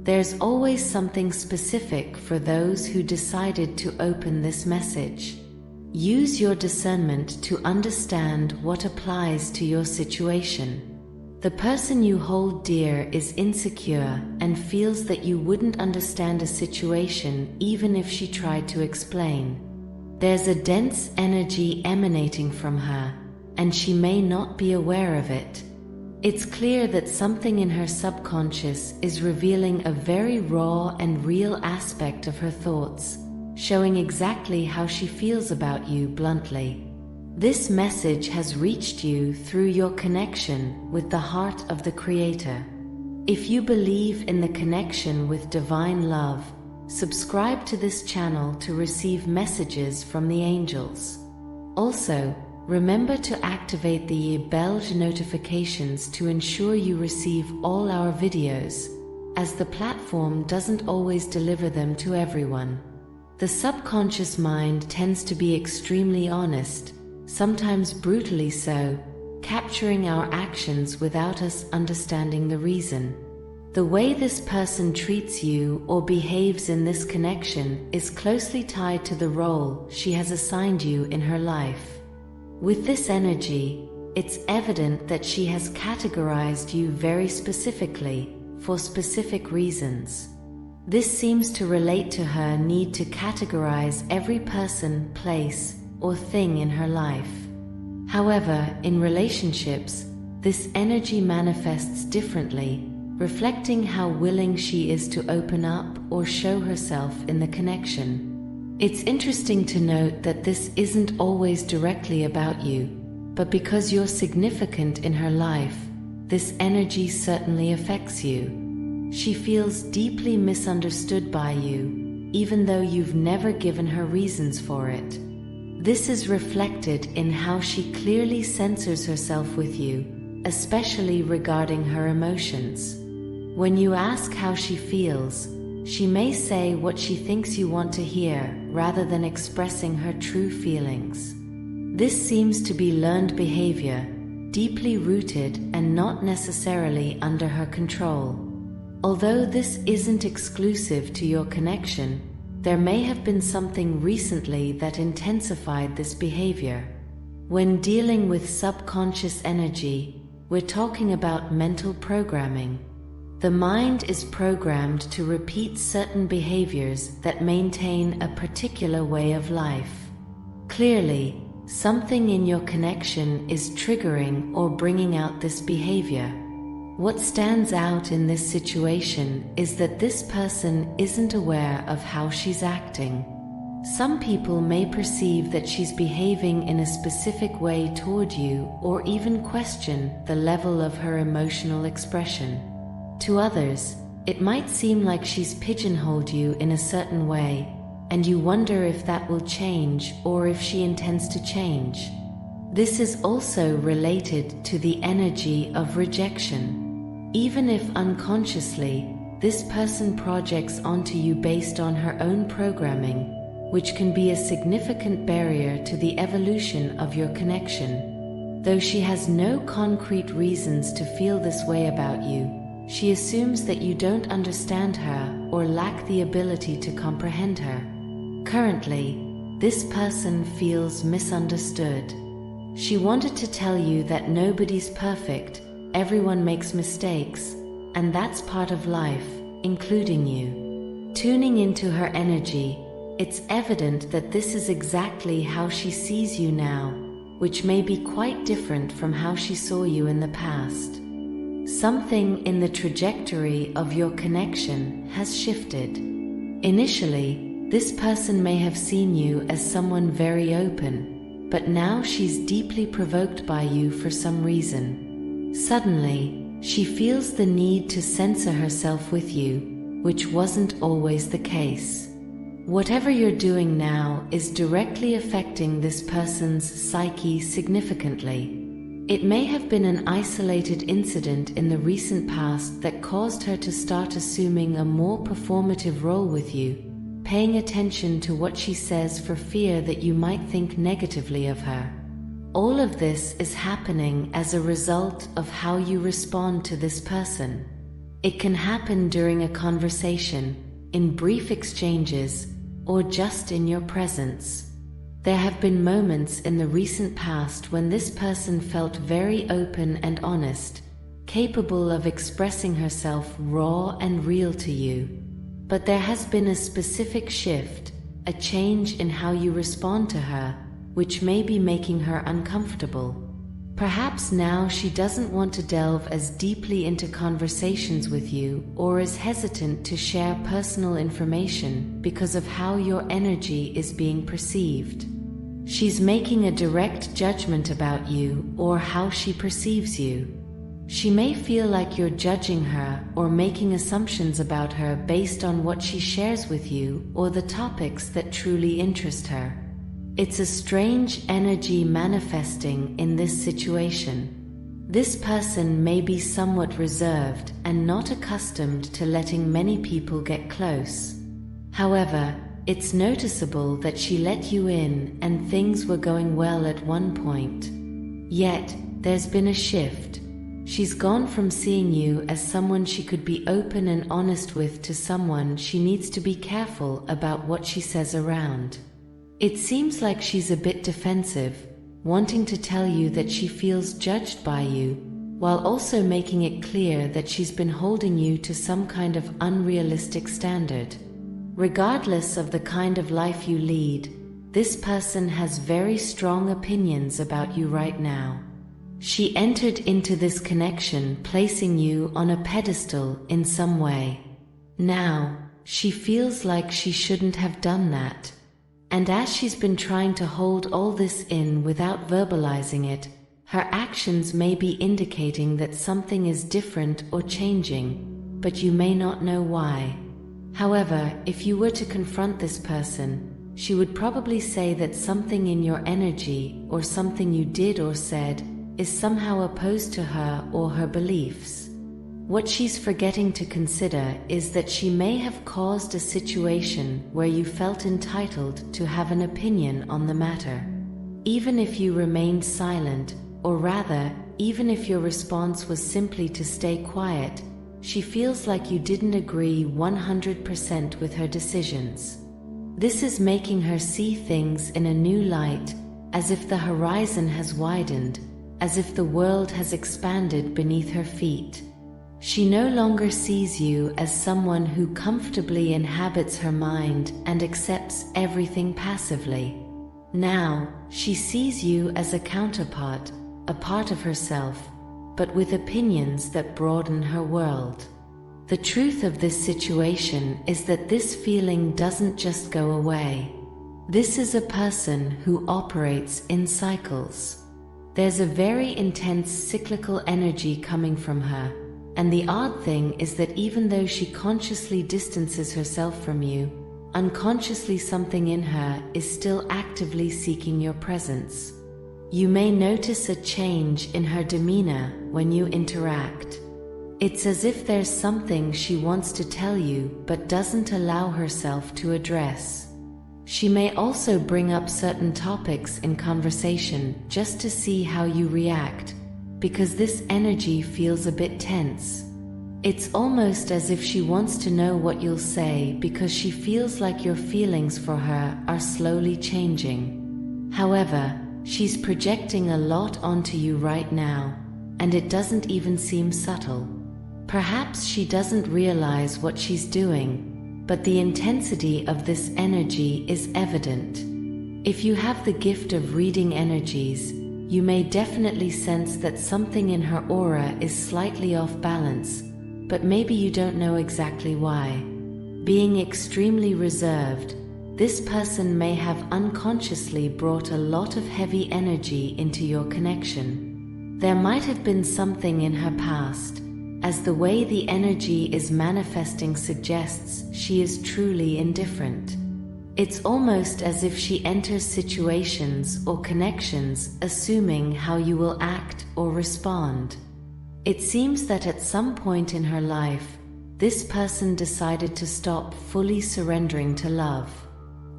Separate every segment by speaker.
Speaker 1: There's always something specific for those who decided to open this message. Use your discernment to understand what applies to your situation. The person you hold dear is insecure and feels that you wouldn't understand a situation even if she tried to explain. There's a dense energy emanating from her, and she may not be aware of it. It's clear that something in her subconscious is revealing a very raw and real aspect of her thoughts, showing exactly how she feels about you bluntly. This message has reached you through your connection with the heart of the Creator. If you believe in the connection with divine love, subscribe to this channel to receive messages from the angels. Also, remember to activate the bell notifications to ensure you receive all our videos, as the platform doesn't always deliver them to everyone. The subconscious mind tends to be extremely honest, sometimes brutally so, capturing our actions without us understanding the reason. The way this person treats you or behaves in this connection is closely tied to the role she has assigned you in her life. With this energy, it's evident that she has categorized you very specifically, for specific reasons. This seems to relate to her need to categorize every person, place, or thing in her life. However, in relationships, this energy manifests differently, reflecting how willing she is to open up or show herself in the connection. It's interesting to note that this isn't always directly about you, but because you're significant in her life, this energy certainly affects you. She feels deeply misunderstood by you, even though you've never given her reasons for it. This is reflected in how she clearly censors herself with you, especially regarding her emotions. When you ask how she feels, she may say what she thinks you want to hear rather than expressing her true feelings. This seems to be learned behavior, deeply rooted and not necessarily under her control. Although this isn't exclusive to your connection, there may have been something recently that intensified this behavior. When dealing with subconscious energy, we're talking about mental programming. The mind is programmed to repeat certain behaviors that maintain a particular way of life. Clearly, something in your connection is triggering or bringing out this behavior. What stands out in this situation is that this person isn't aware of how she's acting. Some people may perceive that she's behaving in a specific way toward you or even question the level of her emotional expression. To others, it might seem like she's pigeonholed you in a certain way, and you wonder if that will change or if she intends to change. This is also related to the energy of rejection. Even if unconsciously, this person projects onto you based on her own programming, which can be a significant barrier to the evolution of your connection. Though she has no concrete reasons to feel this way about you, she assumes that you don't understand her or lack the ability to comprehend her. Currently, this person feels misunderstood. She wanted to tell you that nobody's perfect, everyone makes mistakes, and that's part of life, including you. Tuning into her energy, it's evident that this is exactly how she sees you now, which may be quite different from how she saw you in the past. Something in the trajectory of your connection has shifted. Initially, this person may have seen you as someone very open, but now she's deeply provoked by you for some reason. Suddenly, she feels the need to censor herself with you, which wasn't always the case. Whatever you're doing now is directly affecting this person's psyche significantly. It may have been an isolated incident in the recent past that caused her to start assuming a more performative role with you, paying attention to what she says for fear that you might think negatively of her. All of this is happening as a result of how you respond to this person. It can happen during a conversation, in brief exchanges, or just in your presence. There have been moments in the recent past when this person felt very open and honest, capable of expressing herself raw and real to you. But there has been a specific shift, a change in how you respond to her, which may be making her uncomfortable. Perhaps now she doesn't want to delve as deeply into conversations with you, or is hesitant to share personal information because of how your energy is being perceived. She's making a direct judgment about you or how she perceives you. She may feel like you're judging her or making assumptions about her based on what she shares with you or the topics that truly interest her. It's a strange energy manifesting in this situation. This person may be somewhat reserved and not accustomed to letting many people get close. However, it's noticeable that she let you in and things were going well at one point. Yet, there's been a shift. She's gone from seeing you as someone she could be open and honest with to someone she needs to be careful about what she says around. It seems like she's a bit defensive, wanting to tell you that she feels judged by you, while also making it clear that she's been holding you to some kind of unrealistic standard. Regardless of the kind of life you lead, this person has very strong opinions about you right now. She entered into this connection placing you on a pedestal in some way. Now, she feels like she shouldn't have done that. And as she's been trying to hold all this in without verbalizing it, her actions may be indicating that something is different or changing, but you may not know why. However, if you were to confront this person, she would probably say that something in your energy or something you did or said is somehow opposed to her or her beliefs. What she's forgetting to consider is that she may have caused a situation where you felt entitled to have an opinion on the matter. Even if you remained silent, or rather, even if your response was simply to stay quiet, she feels like you didn't agree 100% with her decisions. This is making her see things in a new light, as if the horizon has widened, as if the world has expanded beneath her feet. She no longer sees you as someone who comfortably inhabits her mind and accepts everything passively. Now, she sees you as a counterpart, a part of herself, but with opinions that broaden her world. The truth of this situation is that this feeling doesn't just go away. This is a person who operates in cycles. There's a very intense cyclical energy coming from her. And the odd thing is that even though she consciously distances herself from you, unconsciously something in her is still actively seeking your presence. You may notice a change in her demeanor when you interact. It's as if there's something she wants to tell you but doesn't allow herself to address. She may also bring up certain topics in conversation just to see how you react, because this energy feels a bit tense. It's almost as if she wants to know what you'll say because she feels like your feelings for her are slowly changing. However, she's projecting a lot onto you right now, and it doesn't even seem subtle. Perhaps she doesn't realize what she's doing, but the intensity of this energy is evident. If you have the gift of reading energies, you may definitely sense that something in her aura is slightly off balance, but maybe you don't know exactly why. Being extremely reserved, this person may have unconsciously brought a lot of heavy energy into your connection. There might have been something in her past, as the way the energy is manifesting suggests she is truly indifferent. It's almost as if she enters situations or connections assuming how you will act or respond. It seems that at some point in her life, this person decided to stop fully surrendering to love.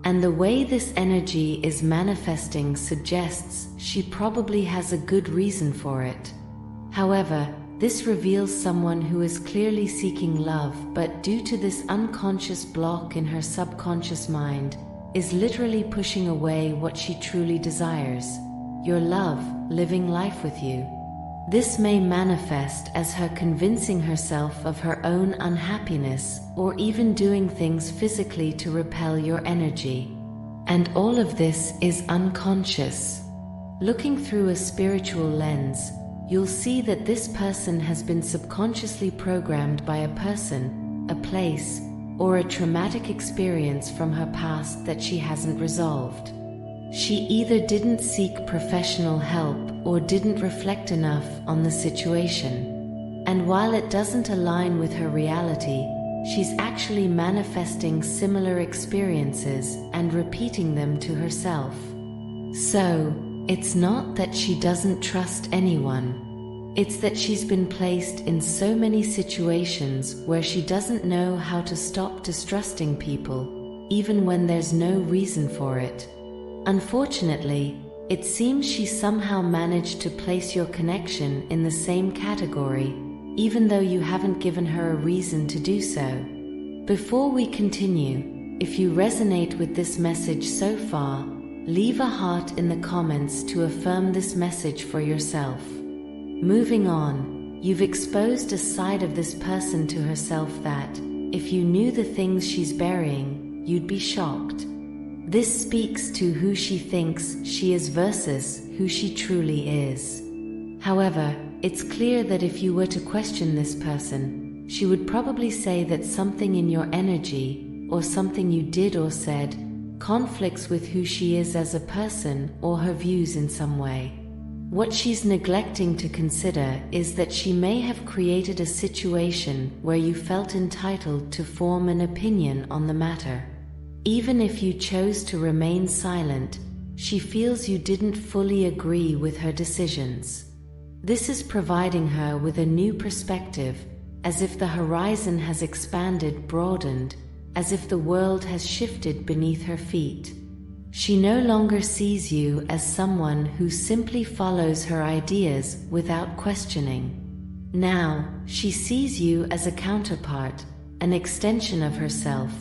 Speaker 1: And the way this energy is manifesting suggests she probably has a good reason for it. However, This reveals someone who is clearly seeking love, but due to this unconscious block in her subconscious mind, is literally pushing away what she truly desires: your love, living life with you. This may manifest as her convincing herself of her own unhappiness, or even doing things physically to repel your energy. And all of this is unconscious. Looking through a spiritual lens, you'll see that this person has been subconsciously programmed by a person, a place, or a traumatic experience from her past that she hasn't resolved. She either didn't seek professional help or didn't reflect enough on the situation. And while it doesn't align with her reality, she's actually manifesting similar experiences and repeating them to herself. So, it's not that she doesn't trust anyone. It's that she's been placed in so many situations where she doesn't know how to stop distrusting people, even when there's no reason for it. Unfortunately, it seems she somehow managed to place your connection in the same category, even though you haven't given her a reason to do so. Before we continue, if you resonate with this message so far, leave a heart in the comments to affirm this message for yourself. Moving on, you've exposed a side of this person to herself that, if you knew the things she's burying, you'd be shocked. This speaks to who she thinks she is versus who she truly is. However, it's clear that if you were to question this person, she would probably say that something in your energy, or something you did or said, conflicts with who she is as a person or her views in some way. What she's neglecting to consider is that she may have created a situation where you felt entitled to form an opinion on the matter. Even if you chose to remain silent, she feels you didn't fully agree with her decisions. This is providing her with a new perspective, as if the horizon has expanded, broadened, as if the world has shifted beneath her feet. She no longer sees you as someone who simply follows her ideas without questioning. Now, she sees you as a counterpart, an extension of herself,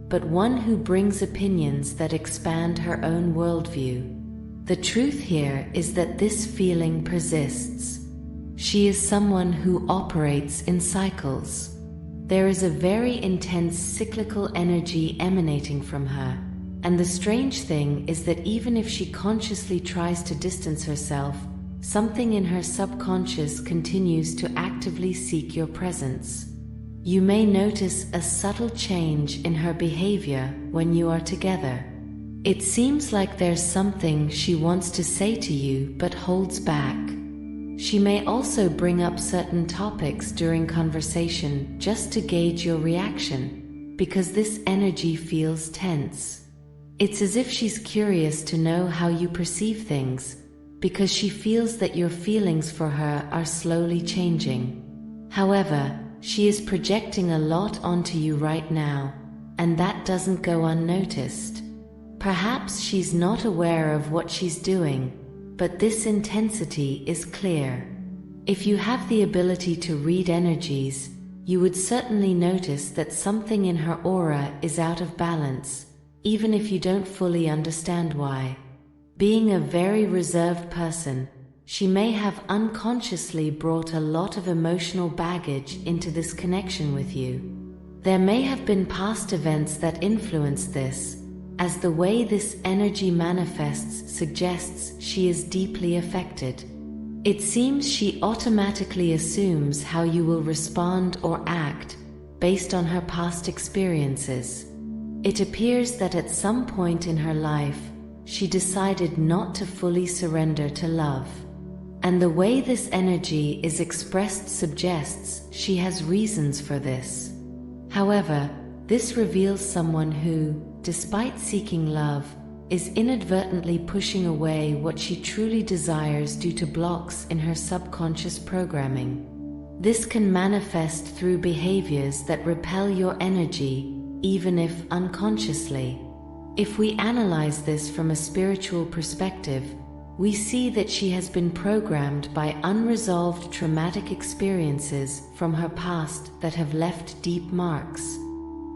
Speaker 1: but one who brings opinions that expand her own worldview. The truth here is that this feeling persists. She is someone who operates in cycles. There is a very intense cyclical energy emanating from her, and the strange thing is that even if she consciously tries to distance herself, something in her subconscious continues to actively seek your presence. You may notice a subtle change in her behavior when you are together. It seems like there's something she wants to say to you but holds back. She may also bring up certain topics during conversation just to gauge your reaction, because this energy feels tense. It's as if she's curious to know how you perceive things, because she feels that your feelings for her are slowly changing. However, she is projecting a lot onto you right now, and that doesn't go unnoticed. Perhaps she's not aware of what she's doing, but this intensity is clear. If you have the ability to read energies, you would certainly notice that something in her aura is out of balance, even if you don't fully understand why. Being a very reserved person, she may have unconsciously brought a lot of emotional baggage into this connection with you. There may have been past events that influenced this, as the way this energy manifests suggests she is deeply affected. It seems she automatically assumes how you will respond or act based on her past experiences. It appears that at some point in her life, she decided not to fully surrender to love. And the way this energy is expressed suggests she has reasons for this. However, this reveals someone who, despite seeking love, is inadvertently pushing away what she truly desires due to blocks in her subconscious programming. This can manifest through behaviors that repel your energy, even if unconsciously. If we analyze this from a spiritual perspective, we see that she has been programmed by unresolved traumatic experiences from her past that have left deep marks.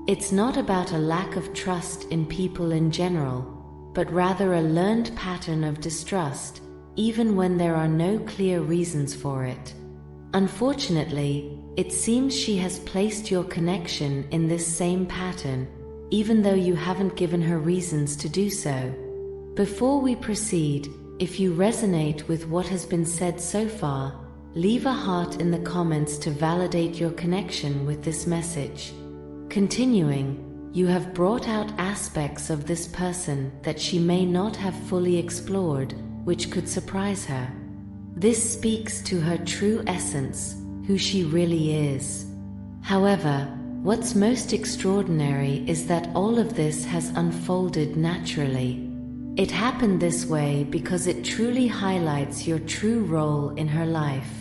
Speaker 1: It's not about a lack of trust in people in general, but rather a learned pattern of distrust, even when there are no clear reasons for it. Unfortunately, it seems she has placed your connection in this same pattern, even though you haven't given her reasons to do so. Before we proceed, if you resonate with what has been said so far, leave a heart in the comments to validate your connection with this message. Continuing, you have brought out aspects of this person that she may not have fully explored, which could surprise her. This speaks to her true essence, who she really is. However, what's most extraordinary is that all of this has unfolded naturally. It happened this way because it truly highlights your true role in her life.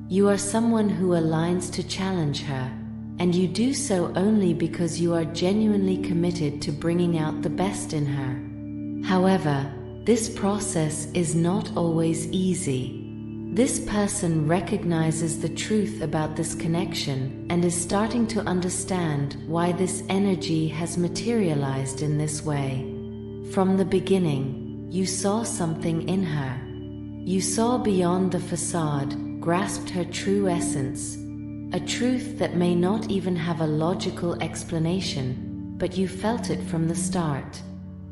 Speaker 1: You are someone who aligns to challenge her, and you do so only because you are genuinely committed to bringing out the best in her. However, this process is not always easy. This person recognizes the truth about this connection and is starting to understand why this energy has materialized in this way. From the beginning, you saw something in her. You saw beyond the facade, grasped her true essence, a truth that may not even have a logical explanation, but you felt it from the start.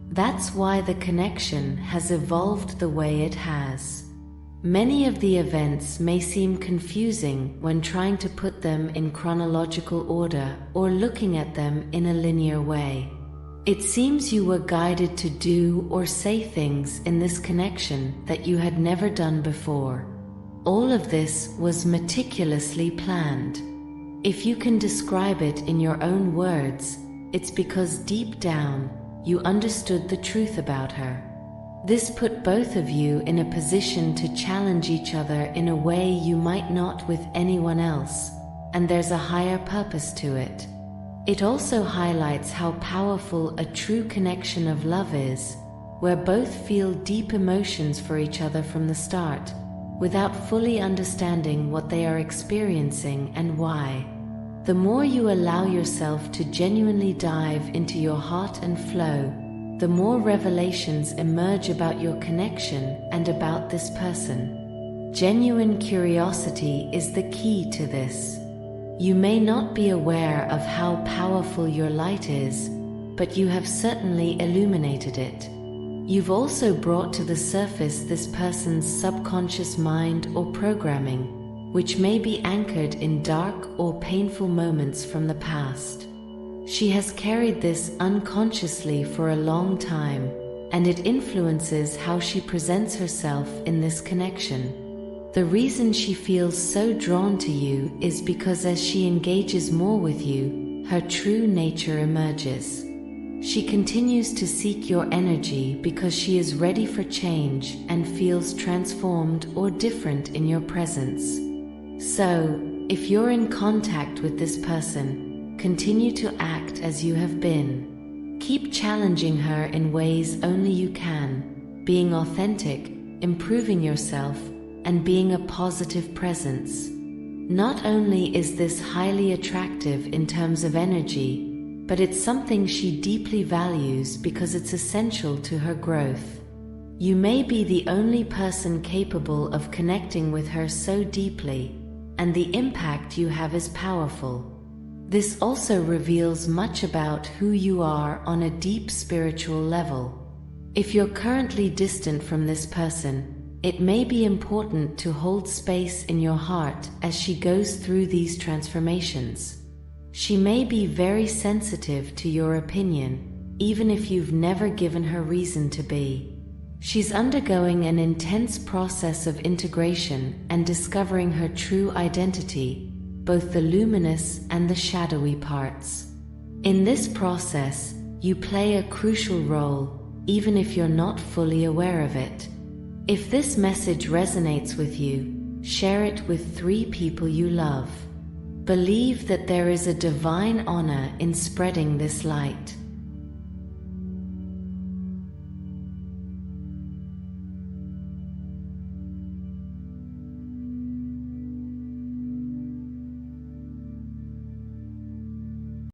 Speaker 1: That's why the connection has evolved the way it has. Many of the events may seem confusing when trying to put them in chronological order or looking at them in a linear way. It seems you were guided to do or say things in this connection that you had never done before. All of this was meticulously planned. If you can describe it in your own words, it's because deep down, you understood the truth about her. This put both of you in a position to challenge each other in a way you might not with anyone else, and there's a higher purpose to it. It also highlights how powerful a true connection of love is, where both feel deep emotions for each other from the start, without fully understanding what they are experiencing and why. The more you allow yourself to genuinely dive into your heart and flow, the more revelations emerge about your connection and about this person. Genuine curiosity is the key to this. You may not be aware of how powerful your light is, but you have certainly illuminated it. You've also brought to the surface this person's subconscious mind or programming, which may be anchored in dark or painful moments from the past. She has carried this unconsciously for a long time, and it influences how she presents herself in this connection. The reason she feels so drawn to you is because as she engages more with you, her true nature emerges. She continues to seek your energy because she is ready for change and feels transformed or different in your presence. So, if you're in contact with this person, continue to act as you have been. Keep challenging her in ways only you can, being authentic, improving yourself, and being a positive presence. Not only is this highly attractive in terms of energy, but it's something she deeply values because it's essential to her growth. You may be the only person capable of connecting with her so deeply, and the impact you have is powerful. This also reveals much about who you are on a deep spiritual level. If you're currently distant from this person, it may be important to hold space in your heart as she goes through these transformations. She may be very sensitive to your opinion, even if you've never given her reason to be. She's undergoing an intense process of integration and discovering her true identity, both the luminous and the shadowy parts. In this process, you play a crucial role, even if you're not fully aware of it. If this message resonates with you, share it with 3 people you love. Believe that there is a divine honor in spreading this light.